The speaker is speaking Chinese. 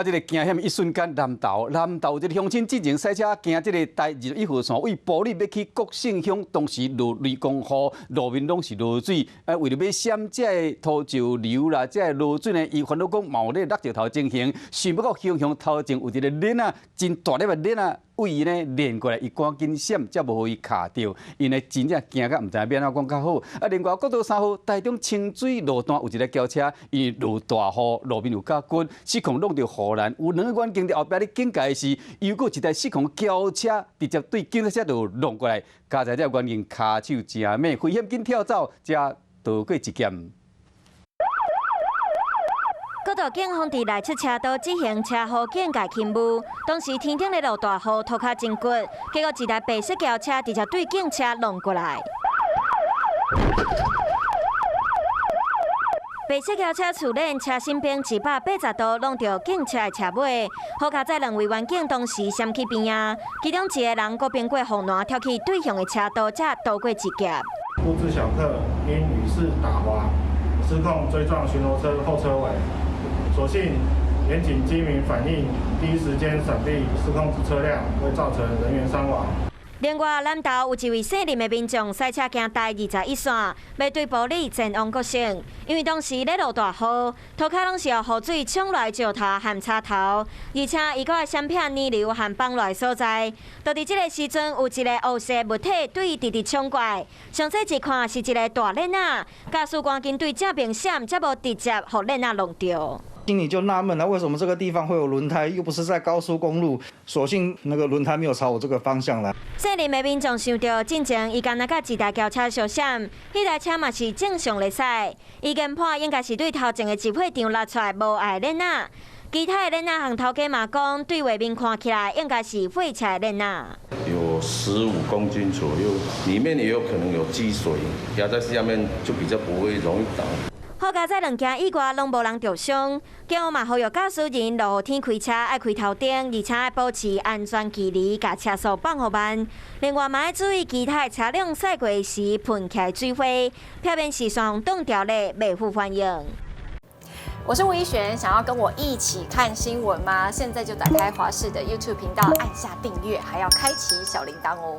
这个惊险一瞬间，南投有这个乡亲进前赛车行这个台21号线，为埔里要去国姓乡，当时落雷公雨，路面拢是落水。为了要闪这个土石流啦，这个落水呢，伊烦恼讲冒咧落石头进行，想不到乡头前有一个链啊，真大粒的链啊。为伊呢连过来，伊赶紧闪，才无互伊卡着。因为真正惊甲毋知变怎讲较好。另外国道3号台中清水路段有一个轿车，因为落大雨，路面有较滚，失控弄到护栏。有2个员警伫后壁咧警戒时，又过一台失控轿车直接对警察车就弄过来，加在这员警骹手真猛，危险紧跳走，才逃过一劫。国道警方伫内侧车道执行车祸警戒勤务，当时天顶咧落大雨，涂骹真骨，结果一台白色轿车直接对警车弄过来。白色轿车处链车身边180度弄到警车的车尾，好卡在2位员警当时闪去边啊，其中一个人搁边过护栏跳去对向的车道，才逃过一劫。不知小客因雨势打滑，失控追撞巡逻车后车尾。所幸远警机鸣反应，第一时间闪避失控之车辆，未造成人员伤亡。另外，南投有一位姓林的民众赛车行台21线，要对埔里前往国姓，因为当时咧落大雨，涂骹拢是予雨水冲来石头和插头，而且伊搁爱闪避泥流和放落所在。就伫这个时阵，有一个黑色物体对伊直直冲过来，详细一看是一个大链仔，驾驶赶紧对正面闪，才无直接互链仔弄着。心里就纳闷了，为什么这个地方会有轮胎？又不是在高速公路，所幸那个轮胎没有朝我这个方向来。姓林的民众想到，进前伊干那甲一台轿车相闪，迄台车嘛是正常咧驶，伊研判应该是对头前的集会场拉出来无碍链仔。其他的链仔和头家嘛讲，对外面看起来应该是废弃的链仔。有15公斤左右，里面也有可能有积水，压在下面就比较不会容易倒。好加在2件以外拢无人受伤，警方嘛呼吁驾驶人落雨天开车爱开头灯，而且爱保持安全距离，甲车速放互慢。另外嘛要注意其他车辆驶过时喷起来水花，表面视线冻掉咧，袂负欢迎。我是吴依璇，想要跟我一起看新闻吗？现在就打开华视的 YouTube 频道，按下订阅，还要开启小铃铛哦。